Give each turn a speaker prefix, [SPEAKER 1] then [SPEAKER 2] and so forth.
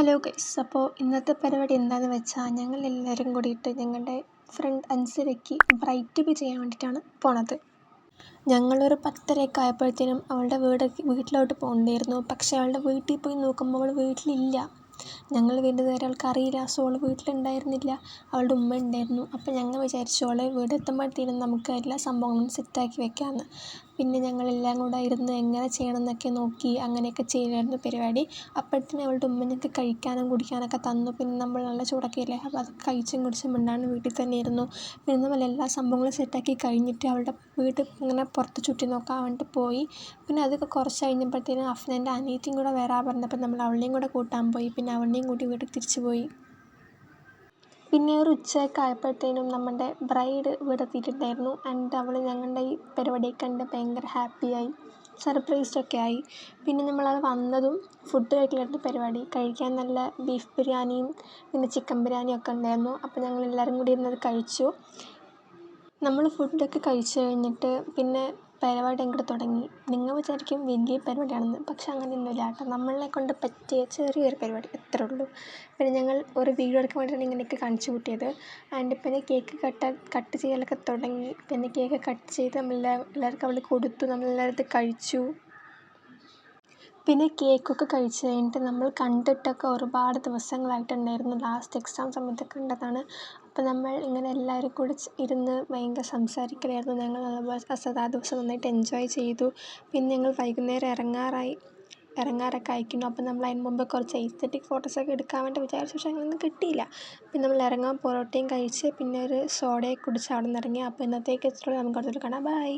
[SPEAKER 1] Hello guys, അപ്പോൾ ഇന്നത്തെ പരിപാടി എന്താണെന്ന് വെച്ചാൽ ഞങ്ങളെല്ലാവരും കൂടിയിട്ട് ഞങ്ങളുടെ ഫ്രണ്ട് അൻസിരയ്ക്ക് ബ്രൈറ്റ് ബി ചെയ്യാൻ വേണ്ടിയിട്ടാണ് പോണത്. ഞങ്ങളൊരു 10:30 ആയപ്പോഴത്തേനും അവളുടെ വീട്ടിലോട്ട് പോകേണ്ടിയിരുന്നു. പക്ഷേ അവളുടെ വീട്ടിൽ പോയി നോക്കുമ്പോൾ അവൾ വീട്ടിലില്ല. ഞങ്ങൾ വീണ്ടും നേരെ അവൾക്ക് അറിയില്ല. സോ അവൾ വീട്ടിലുണ്ടായിരുന്നില്ല, അവളുടെ ഉമ്മ ഉണ്ടായിരുന്നു. അപ്പോൾ ഞങ്ങൾ വിചാരിച്ചു അവളെ വീടെത്തുമ്പോഴത്തേനും നമുക്ക് എല്ലാ സംഭവങ്ങളും സെറ്റാക്കി വെക്കാമെന്ന്. പിന്നെ ഞങ്ങളെല്ലാം കൂടെ ഇരുന്ന് എങ്ങനെ ചെയ്യണം എന്നൊക്കെ നോക്കി അങ്ങനെയൊക്കെ ചെയ്യുമായിരുന്നു പരിപാടി. അപ്പോഴത്തേനും അവളുടെ ഉമ്മ ഞങ്ങൾക്ക് കഴിക്കാനും കുടിക്കാനൊക്കെ തന്നു. പിന്നെ നമ്മൾ നല്ല ചൂടൊക്കെ ഇല്ലേ, അപ്പോൾ അത് കഴിച്ചും കുടിച്ചും മിണ്ടാണ്ട് വീട്ടിൽ തന്നെ ഇരുന്നു. പിന്നെ നമ്മൾ എല്ലാ സംഭവങ്ങളും സെറ്റാക്കി കഴിഞ്ഞിട്ട് അവളുടെ വീട് ഇങ്ങനെ പുറത്ത് ചുറ്റി നോക്കാൻ വേണ്ടിയിട്ട് പോയി. പിന്നെ അതൊക്കെ കുറച്ച് കഴിഞ്ഞപ്പോഴത്തേനും അഫ്നൻ്റെ അനിയത്തിയും കൂടെ വരാൻ പറഞ്ഞപ്പോൾ നമ്മൾ അവളെയും കൂടെ കൂട്ടാൻ പോയി. പിന്നെ അവളെയും കൂട്ടി വീട്ടിൽ തിരിച്ചു പോയി. പിന്നെ ഒരു ഉച്ചയൊക്കെ ആയപ്പോഴത്തേനും നമ്മുടെ ബ്രൈഡ് വീടെത്തിയിട്ടുണ്ടായിരുന്നു. ആൻഡ് അവൾ ഞങ്ങളുടെ ഈ പരിപാടിയൊക്കെ കണ്ട് ഭയങ്കര ഹാപ്പിയായി, സർപ്രൈസ്ഡൊക്കെ ആയി. പിന്നെ നമ്മളത് വന്നതും ഫുഡ് കഴിക്കലായിരുന്നു പരിപാടി. കഴിക്കാൻ നല്ല ബീഫ് ബിരിയാണിയും പിന്നെ ചിക്കൻ ബിരിയാണിയും ഒക്കെ ഉണ്ടായിരുന്നു. അപ്പോൾ ഞങ്ങളെല്ലാവരും കൂടി ഇരുന്നത് കഴിച്ചു. നമ്മൾ ഫുഡൊക്കെ കഴിച്ച് കഴിഞ്ഞിട്ട് പിന്നെ പരിപാടി അങ്ങോട്ട് തുടങ്ങി. നിങ്ങൾ വിചാരിക്കും വലിയ പരിപാടിയാണെന്ന്, പക്ഷെ അങ്ങനെയൊന്നുമില്ല കേട്ടോ. നമ്മളെ കൊണ്ട് പറ്റിയ ചെറിയൊരു പരിപാടി അത്രേ ഉള്ളൂ. പിന്നെ ഞങ്ങൾ ഒരു വീഡിയോ എടുക്കാൻ വേണ്ടിയിട്ടാണ് ഇങ്ങനെയൊക്കെ കാണിച്ചു കൂട്ടിയത്. ആൻഡ് പിന്നെ കേക്ക് കട്ട് ചെയ്യലൊക്കെ തുടങ്ങി. പിന്നെ കേക്ക് കട്ട് ചെയ്ത് എല്ലാവർക്കും അവൾ കൊടുത്തു. നമ്മളെല്ലാവരും കഴിച്ചു. പിന്നെ കേക്കൊക്കെ കഴിച്ച് കഴിഞ്ഞിട്ട് നമ്മൾ കണ്ടിട്ടൊക്കെ ഒരുപാട് ദിവസങ്ങളായിട്ടുണ്ടായിരുന്നു. ലാസ്റ്റ് എക്സാം സമയത്തൊക്കെ കണ്ടതാണ്. അപ്പോൾ നമ്മൾ ഇങ്ങനെ എല്ലാവരും കൂടി ഇരുന്ന് ഭയങ്കര സംസാരിക്കലായിരുന്നു. ഞങ്ങൾ ആ ദിവസം നന്നായിട്ട് എൻജോയ് ചെയ്തു. പിന്നെ ഞങ്ങൾ വൈകുന്നേരം ഇറങ്ങാറൊക്കെ അയക്കുന്നു. അപ്പോൾ നമ്മൾ അതിന് മുമ്പ് കുറച്ച് എസ്തെറ്റിക് ഫോട്ടോസൊക്കെ എടുക്കാൻ വേണ്ടി വിചാരിച്ചു, പക്ഷേ അങ്ങനെയൊന്നും കിട്ടിയില്ല. പിന്നെ നമ്മൾ ഇറങ്ങാൻ പൊറോട്ടയും കഴിച്ച് പിന്നെ ഒരു സോഡയൊക്കെ കുടിച്ച് അവിടെ നിന്ന് ഇറങ്ങി. അപ്പോൾ ഇന്നത്തേക്ക് ഇത്രയുള്ളൂ. നമുക്ക് അടുത്തോട്ട് കാണാം. ബൈ.